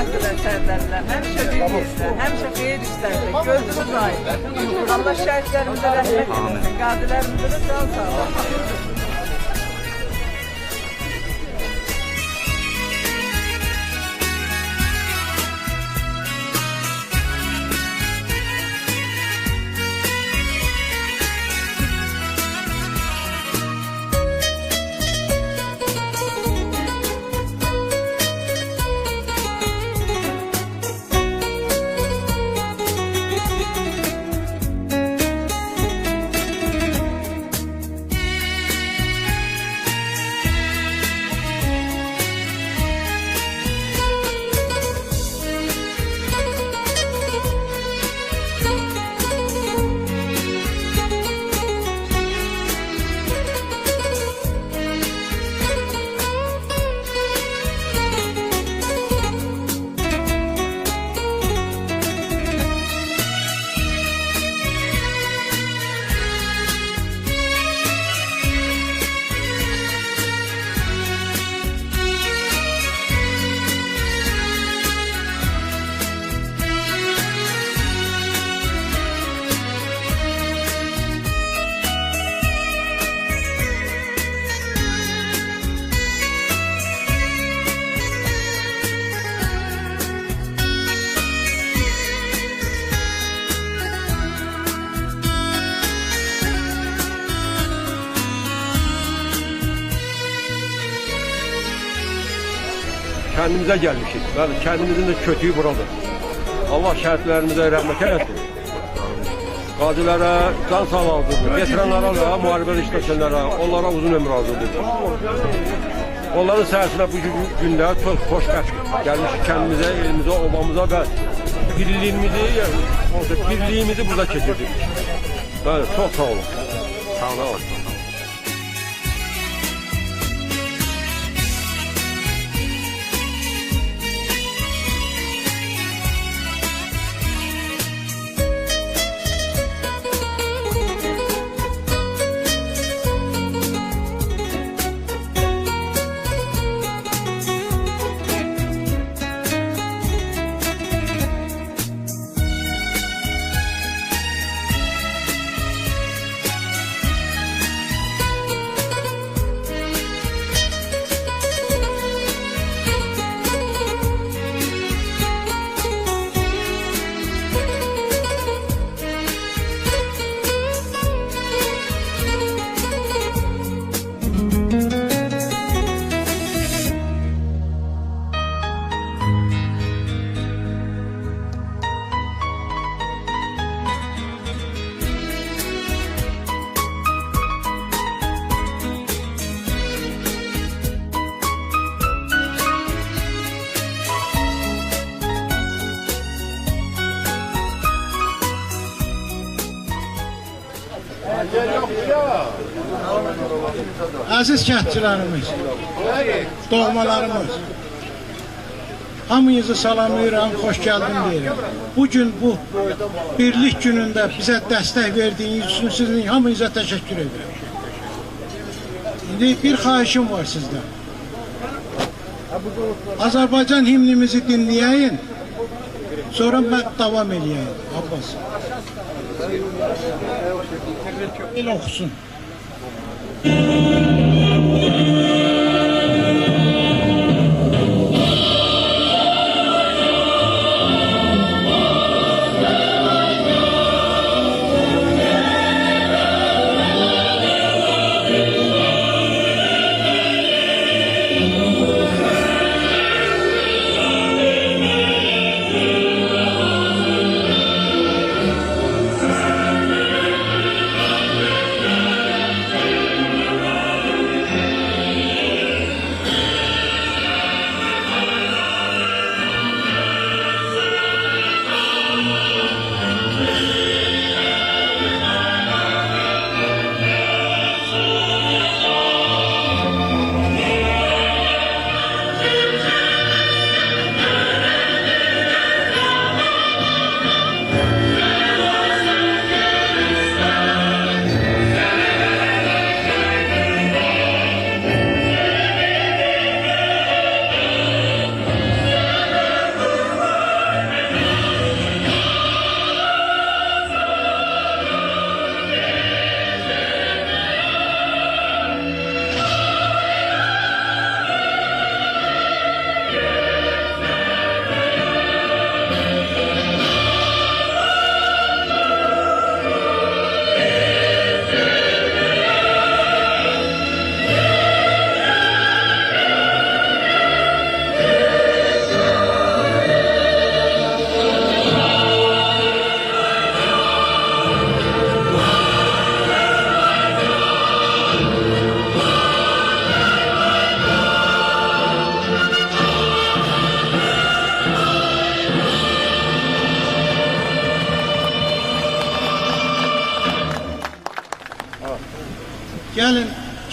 etdilər şəhidlərlə. Həmişə birlikdə, həmişə xeyir işlərdə, gözümüz aydın. Allah şəhidlərimizə rəhmət eləsin, qazilərimizə də can sağlığı. Kendimize gelmişiz. Yani kendimizin de kötüyü buradır. Allah şəhidlərimizə rəhmət eləsin. Qazilərə can sağlığıdır. Veteranlara da, müharibədə işləşənlərə, onlara uzun ömür arzudur. Onların sayəsində bu gündə çox xoşbəxt gəlmiş kəndimizə, elimizə, obamıza və birliyimizi burada keçirdik. Yani çok sağ olun. Sağ olun. Aziz kəndçilərimiz, doğmalarımız, hamınızı salamlayıram, xoş gəldin deyirəm. Bugün bu birlik günündə bizə dəstək verdiyiniz üçün sizin hamınıza təşəkkür edirəm. İndi bir xahişim var sizdən. Azərbaycan himnimizi dinləyəyin, sonra mən davam edəyim. Abbas. El oxusun.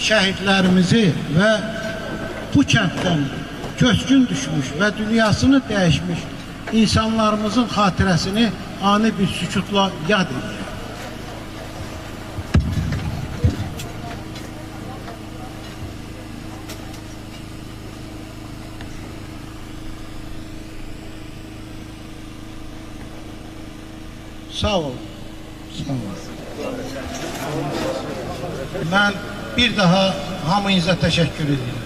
şəhidlərimizi və bu kənddən köçkün düşmüş və dünyasını dəyişmiş insanlarımızın xatirəsini ani bir sükutla yad edir. Sağ olun. Sağ olun. Mən bir daha hamınıza təşəkkür edirəm.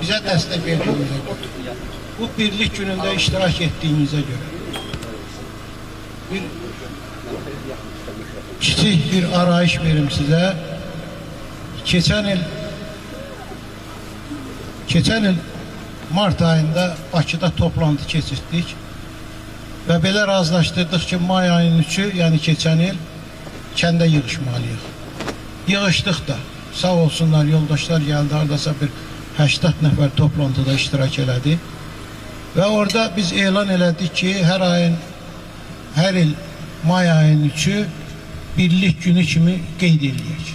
Bizə dəstək verdiyinizə görə. Bu birlik günündə iştirak etdiyinizə görə. Bir kiçik bir arayış verim sizə. Keçən il mart ayında Bakıda toplantı keçirdik. Və belə razılaşdırdıq ki, may ayının 3-ü, yəni keçən il kəndə yığışmalıyıq. Yığışdıq da, sağ olsunlar, yoldaşlar gəldi, haradasa bir 80 nəfər toplantıda iştirak elədi. Və orada biz elan elədik ki, hər il may ayının 3-ü birlik günü kimi qeyd ediləyək.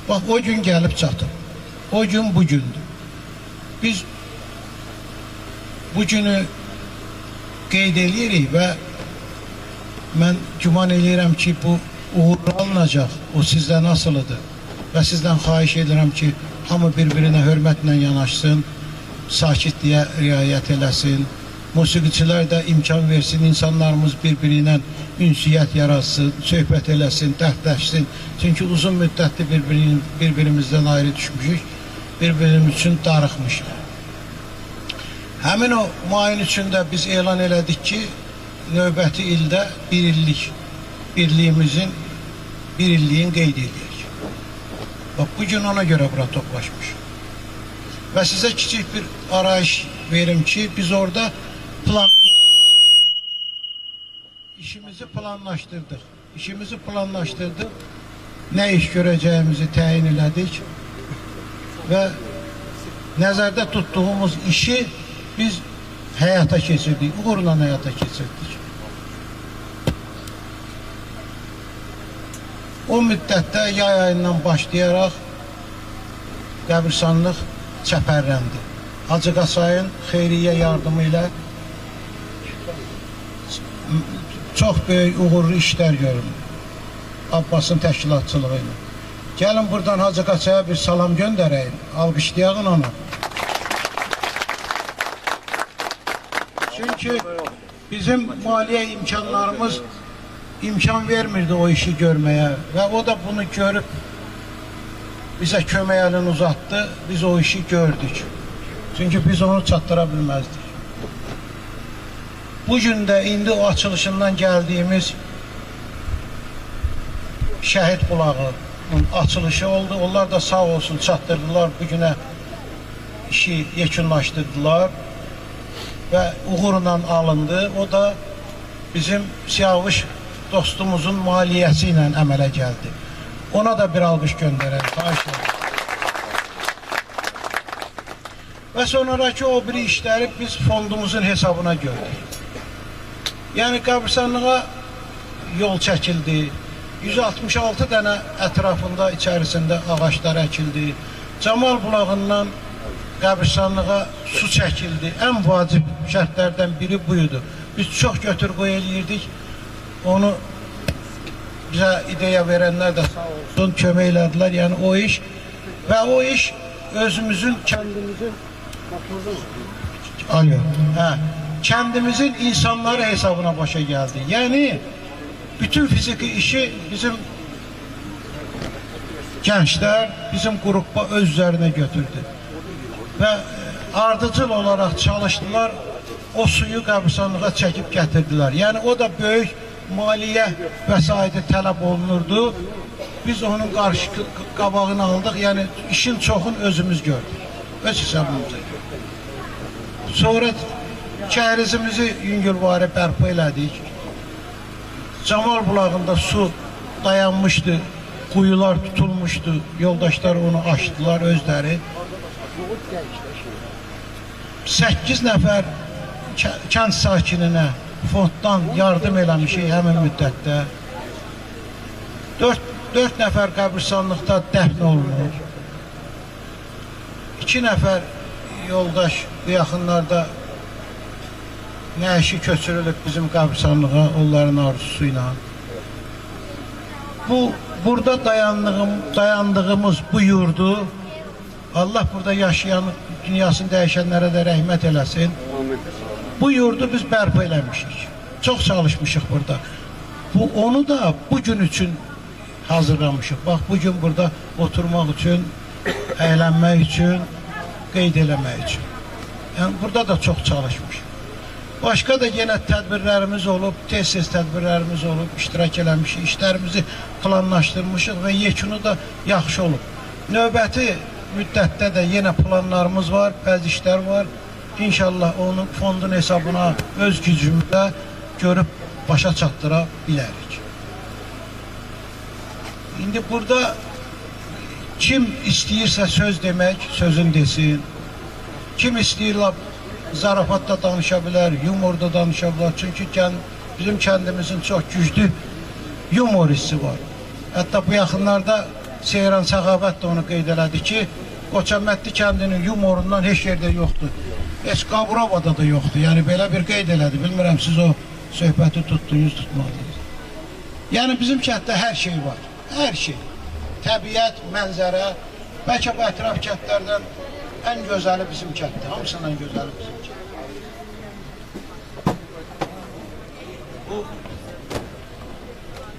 Bax, o gün gəlib çatıb. O gün bu gündür. Biz bu günü qeyd edirik və mən güman edirəm ki, bu uğurlu alınacaq, o sizdən asılıdır və sizdən xahiş edirəm ki, hamı bir-birinə hörmətlə yanaşsın, sakitliyə riayət eləsin, musiqiçilər də imkan versin, insanlarımız bir-birinə ünsiyyət yaratsın, söhbət eləsin, dərdləşsin, çünki uzun müddətli bir-birimizdən ayrı düşmüşük, bir-birimiz üçün darıxmışıq. Həmin o mayın üçündə biz elan elədik ki, növbəti ildə bir illiyin qeyd edək. Bax, bugün ona görə bura toplaşmış. Və sizə kiçik bir arayış verim ki, biz orada işimizi planlaşdırdıq. Nə iş görəcəyimizi təyin elədik və nəzərdə tutduğumuz işi biz həyata keçirdik, uğurla həyata keçirdik. O müddətdə yay ayından başlayaraq qəbirstanlıq çəpərləndi. Hacı Qasayın xeyriyyə yardımı ilə çox böyük uğurlu işlər görülür. Abbasın təşkilatçılığı ilə. Gəlin buradan Hacı Qasaya bir salam göndərəyim, alqışlayağın onu. Çünki bizim maliyyə imkanlarımız imkan vermirdi o işi görməyə və o da bunu görüb bizə kömək əlini uzatdı, biz o işi gördük. Çünki biz onu çatdıra bilməzdik. Bugün də indi o açılışından gəldiyimiz Şəhid bulağının açılışı oldu. Onlar da sağ olsun çatdırdılar, bugünə işi yekunlaşdırdılar və uğurla alındı. O da bizim Siyavuş dostumuzun maliyyəsi ilə əmələ gəldi. Ona da bir alqış göndərək, xahiş edirəm. Və sonraki o biri işləri biz fondumuzun hesabına gördük. Yəni qəbirstanlığa yol çəkildi, 166 dənə ətrafında, içərisində ağaçlar əkildi, Camal bulağından qəbirstanlığa su çəkildi. Ən vacib şərtlərdən biri buydu. Biz çox götür-qoy eləyirdik. Onu bizə ideya verənlər də sağ olsun, kömək elədilər. Yəni o iş və o iş özümüzün, kəndimizin insanları hesabına başa gəldi. Yəni bütün fiziki işi bizim gənclər, bizim qrupba öz üzərinə götürdü. Və ardıcıl olaraq çalışdılar, o suyu qəbirstanlığa çəkib gətirdilər. Yəni o da böyük maliyyə vəsaiti tələb olunurdu. Biz onun qabağını aldıq, yəni işin çoxunu özümüz gördük, öz hesabımıza gördük. Sonra kəhrizimizi yüngülvari bərpa elədik. Camal bulağında su dayanmışdı, quyular tutulmuşdu, yoldaşlar onu açdılar özləri. 8 nəfər kənd sakininə fonddan yardım eləmişik həmin müddətdə. 4 nəfər qəbirstanlıqda dəfn olunur. 2 nəfər yoldaş bu yaxınlarda nəşi köçürülüb bizim qəbristanlığa, onların arzusu ilə. Burada dayandığımız bu yurdu Allah burada yaşayan, dünyasını dəyişənlərə də rəhmət eləsin. Bu yurdu biz bərpa eləmişik. Çox çalışmışıq burada. Onu da bu gün üçün hazırlamışıq. Bax, bu gün burada oturmaq üçün, əylənmək üçün, qeyd eləmək üçün. Yəni, burada da çox çalışmışıq. Başqa da yenə tədbirlərimiz olub, tez-tez tədbirlərimiz olub, iştirak eləmişik, işlərimizi planlaşdırmışıq və yekunu da yaxşı olub. Növbəti müddətdə də yenə planlarımız var, bəzi işlər var. İnşallah onu fondun hesabına öz gücümüzlə görüb başa çatdıra bilərik. İndi burada kim istəyirsə söz demək, sözün desin. Kim istəyirlər zarafatda danışa bilər, yumorda danışa bilər. Çünki bizim kəndimizin çox güclü yumor hissi var. Hətta bu yaxınlarda Seyran Səxavət də onu qeyd elədi ki, Qoçamətli kəndinin yumorundan heç yerdə yoxdur. Heç Qabrovada da yoxdur. Yəni belə bir qeyd elədi. Bilmirəm, siz o söhbəti tutdunuz, tutmadınız. Yəni bizim kənddə hər şey var. Hər şey. Təbiət, mənzərə, bəlkə bu ətraf kəndlərdən ən gözəli bizim kənddir. Hamısından gözəli bizim kənddir. Bu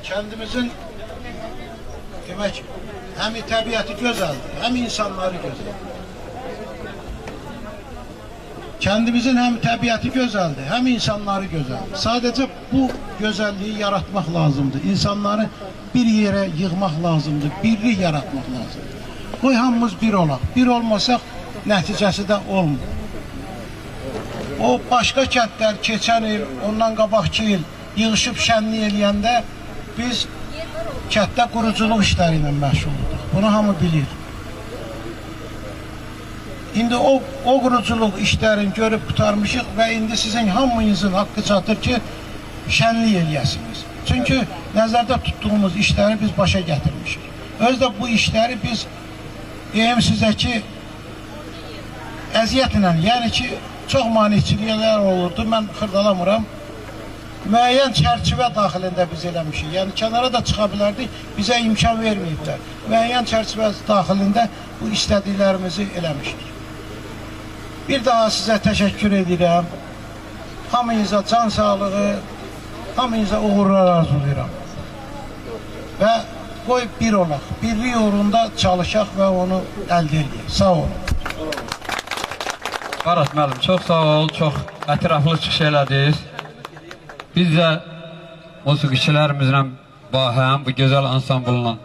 kəndimizin demək, həm təbiəti gözəldir, həm insanları gözəldir. Kəndimizin həm təbiəti gözəldir, həm insanları gözəldir. Sadəcə bu gözəlliyi yaratmaq lazımdır. İnsanları bir yerə yığmaq lazımdır, birlik yaratmaq lazımdır. Qoy hamımız bir olaq. Bir olmasaq nəticəsi də olmur. O başqa kəndlər keçən il, ondan qabaqki il yığışıb şənlik eləyəndə biz kənddə quruculuq işləri ilə məşğul olduq. Bunu hamı bilir. İndi o quruculuq işlərini görüb qutarmışıq və indi sizin hamınızın haqqı çatır ki, şənlik eləyəsiniz. Çünki nəzərdə tutduğumuz işləri biz başa gətirmişik. Özdə bu işləri biz deyim sizə ki, əziyyətlə, yəni ki, çox maneçiliklər olurdu, mən xırdalamıram. Müəyyən çərçivə daxilində biz eləmişik. Yəni kənara da çıxa bilərdik, bizə imkan verməyiblər. Müəyyən çərçivə daxilində bu istədiklərimizi eləmişik. Bir daha sizə təşəkkür edirəm. Hamınıza can sağlığı, hamınıza uğurlar arzulayıram. Və qoy bir olaq, birlik uğrunda çalışaq və onu əldə edək. Sağ olun. Qarat müəllim, çox sağ ol, çox ətraflı çıxış elədiniz. Biz də musiqiçilərimizlə həm bu gözəl ansambulla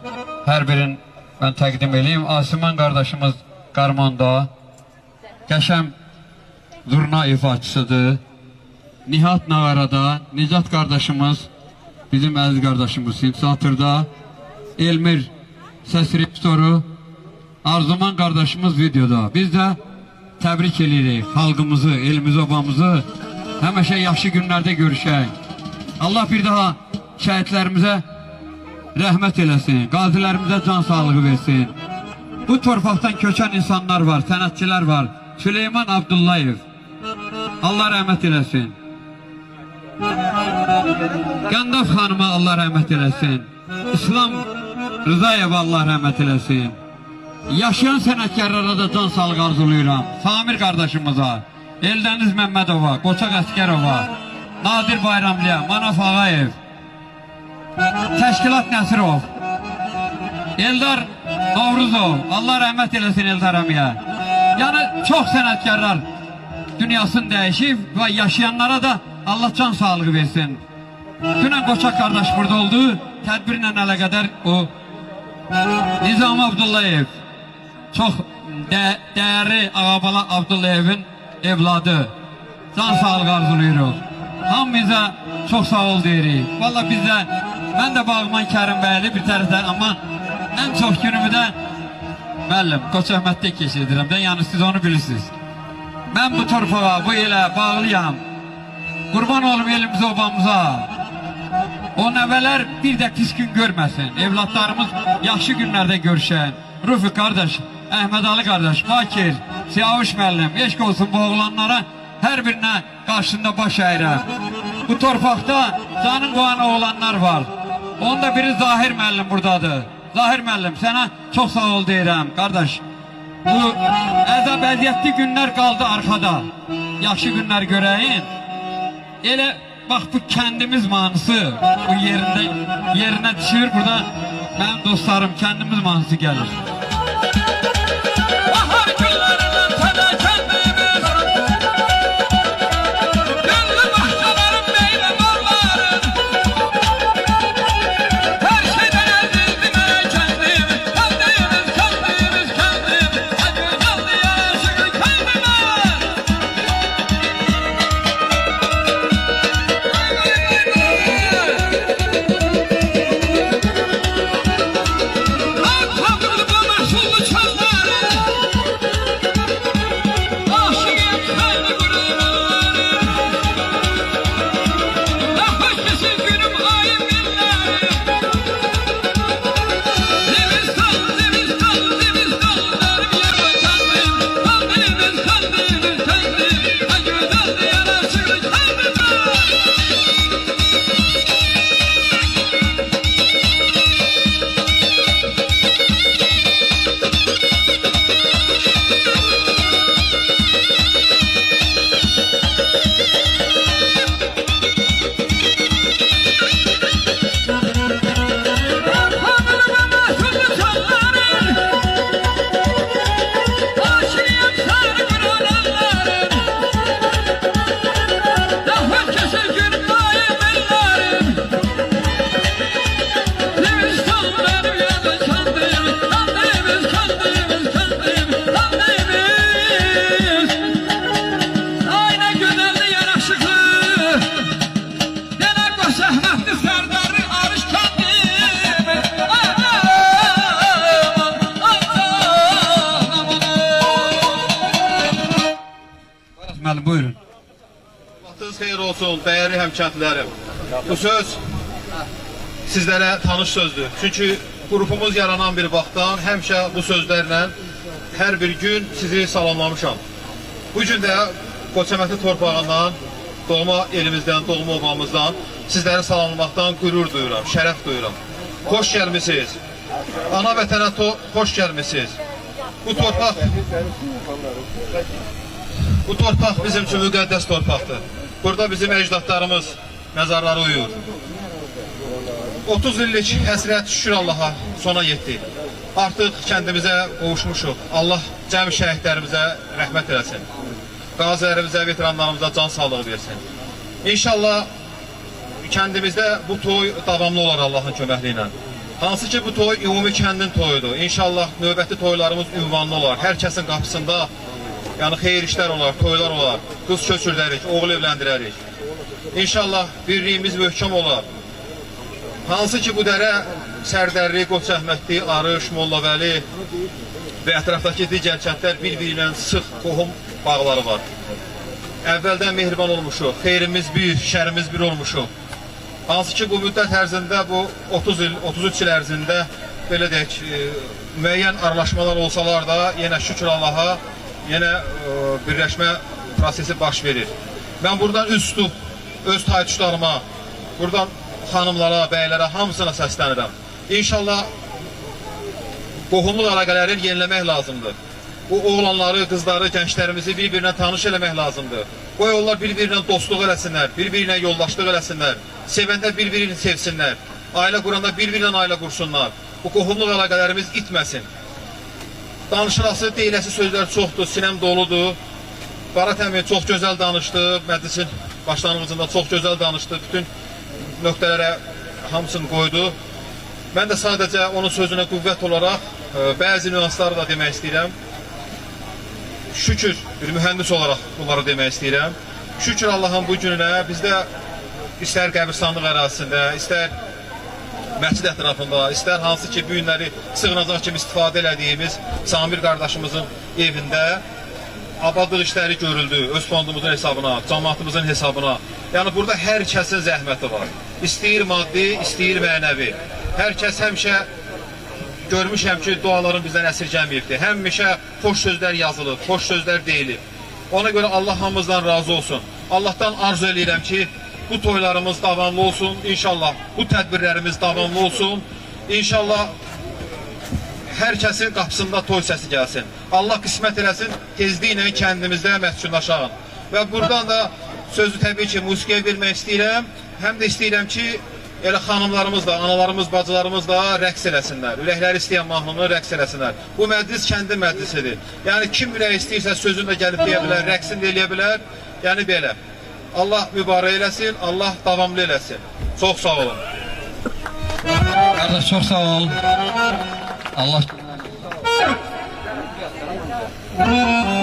hər birini mən təqdim edeyim. Asiman qardaşımız qarmonda, qəşəm zurna ifaçısıdır. Nihat nağarada, Nicat qardaşımız, bizim əziz qardaşımız sintezatorda, Elmir səs rejissoru, Arzuman qardaşımız videoda. Biz də təbrik edirik xalqımızı, elimizi, obamızı. Həmişə yaxşı günlərdə görüşək. Allah bir daha şəhidlərimizə rəhmət eləsin, qazilərimizə can sağlığı versin. Bu torpaqdan köçən insanlar var, sənətçilər var. Süleyman Abdullayev, Allah rəhmət eləsin. Qəndaf xanıma Allah rəhmət eləsin. İslam Rızayeva Allah rəhmət eləsin. Yaşayan sənətkarlara da can sağlığı arzulayıram. Samir qardaşımıza, Eldəniz Məmmədova, Qoçaq Əskərova, Nadir Bayramlıya, Manaf Ağayev, Təşkilat Nəsirov, Eldar Novruzov, Allah rəhmət eləsin Eldar əmiyə. Yəni çox sənətkarlar dünyasını dəyişib və yaşayanlara da Allah can sağlığı versin. Dünən Qoçaq qardaş burada oldu, tədbirlə əlaqədar o Nizam Abdullayev, çox dəyərli Ağabala Abdullayevin evladı. Can sağlığı arzulayırıq. Hamımıza çox sağ ol deyirik. Valla bizdə, mən də Bağman Kərimbəyli bir tərəfdən, amma ən çox günümü də müəllim, Qoçəhmətdə keçirdirəm də, yəni siz onu bilirsiniz. Mən bu torpağa, bu elə bağlıyam. Qurban olum elimizə, obamıza. O nəvələr bir də pis gün görməsin. Evlatlarımız yaxşı günlərdə görüşən. Rufi kardeş, Əhməd Ali kardeş, Bakir, Siyavuş müəllim, eşq olsun bu oğlanlara, her birine karşında baş eğirəm. Bu torpaqda canın qoğan oğlanlar var. Onda biri Zahir müəllim buradadır. Zahir müəllim, sənə çox sağ ol deyirəm, kardeş. Bu əzab əziyyətli günlər qaldı arkada. Yaxşı günlər görəyin. Elə bax bu kəndimiz manısı bu yerinə düşür. Burada mənim dostlarım kəndimiz manısı gəlir. Bahar günlərindən sənə kəndimiz, gönlü bahçələrin meyvə narların, hər şeydən əzizdir mənə kəndimiz, kəndimiz, kəndimiz, kəndimiz, hə gözəldir yaşıqlı kəndimiz. Ağ bu məşhurlu çöllərin, aşığıyam səni qurarım. Hoşkesin günüm ayım günlərim, Zimistan, Zimistan, Zimistan, derim yerə kəndim, kəndimiz, kəndimiz, kəndim, hə gözəldir yanaşıqlı kəndimiz. Müəllim, buyurun. Vaxtınız xeyir olsun, dəyərli həmkəndlilərim. Bu söz sizlərə tanış sözdür. Çünki qrupumuz yaranan bir vaxtdan həmişə bu sözlərlə hər bir gün sizi salamlamışam. Bu gün də Qoçəmətli torpağından, doğma elimizdən, doğma obamızdan sizləri salamlamaqdan qürur duyuram, şərəf duyuram. Xoş gəlmisiniz. Ana vətənə xoş gəlmisiniz. Bu torpaq bizim üçün müqəddəs torpaqdır. Burada bizim əcdadlarımız məzarları uyur. 30 illik həsrət şükür Allaha sona yetdi. Artıq kəndimizə qovuşmuşuq. Allah cəmi şəhidlərimizə rəhmət eləsin. Qazilərimizə, veteranlarımıza can sağlığı versin. İnşallah kəndimizdə bu toy davamlı olar Allahın köməkliyi ilə. Hansı ki bu toy ümumi kəndin toyudur. İnşallah növbəti toylarımız ünvanlı olar. Hər kəsin qapısında yəni xeyir işlər olar, toylar olar. Qız köçürlərik, oğul evləndirərik. İnşallah birliyimiz möhkəm olar. Hansı ki bu dərə Sərdərli, Qoçəhmətli, Arış, Mollabəli və ətrafdakı digər kəndlər bir-biri ilə sıx qohum bağları var. Əvvəldən mehriban olmuşuq, xeyrimiz bir, şərimiz bir olmuşuq. Hansı ki bu müddət ərzində, bu 30 il, 33 il ərzində belə deyək, müəyyən aralaşmalar olsalar da yenə şükür Allaha, yenə birləşmə prosesi baş verir. Mən buradan üz tutub, öz taytuşlarıma, buradan xanımlara, bəylərə, hamısına səslənirəm. İnşallah qohumluq əlaqələrini yeniləmək lazımdır. Bu oğlanları, qızları, gənclərimizi bir-birinə tanış eləmək lazımdır. Qoy onlar bir-birinə dostluq eləsinlər, bir-birinə yoldaşlıq eləsinlər, sevəndə bir-birini sevsinlər, ailə quranda bir-birinə ailə qursunlar. Bu qohumluq əlaqələrimiz itməsin. Danışılası, deyiləsi sözlər çoxdur, sinəm doludur. Barat əmi çox gözəl danışdı, məclisin başlanğıcında çox gözəl danışdı, bütün nöqtələrə hamısını qoydu. Mən də sadəcə onun sözünə qüvvət olaraq bəzi nüansları da demək istəyirəm. Şükür, bir mühəndis olaraq bunları demək istəyirəm. Şükür Allahın bu gününə bizdə istər qəbirstanlıq ərazisində, istər məscid ətrafında, istər hansı ki bu günləri sığınacaq kimi istifadə elədiyimiz Samir qardaşımızın evində abadlıq işləri görüldü, öz fondumuzun hesabına, cəmaatımızın hesabına. Yəni burada hər kəsin zəhməti var. İstəyir maddi, istəyir mənəvi. Hər kəs həmişə görmüşəm ki, duaların bizdən əsirgəməyibdir. Həmişə xoş sözlər yazılıb, xoş sözlər deyilib. Ona görə Allah hamımızdan razı olsun. Allahdan arzu edirəm ki, bu toylarımız davamlı olsun. İnşallah bu tədbirlərimiz davamlı olsun. İnşallah hər kəsin qapısında toy səsi gəlsin. Allah qismət eləsin, tezliklə kəndimizdə məskunlaşağın. Və buradan da sözü təbii ki, musiqiyə vermək istəyirəm. Həm də istəyirəm ki, elə xanımlarımız da, analarımız, bacılarımız da rəqs eləsinlər. Ürəkləri istəyən mahnını rəqs eləsinlər. Bu məclis kəndi məclisidir. Yəni, kim ürək istəyirsə sözünü də gəlib deyə bilər, rəqsini də eləyə bilər. Yəni, belə. Allah mübarək eləsin, Allah davamlı eləsin. Çox sağ olun. Qardaş, çox sağ ol. Allah... Ha.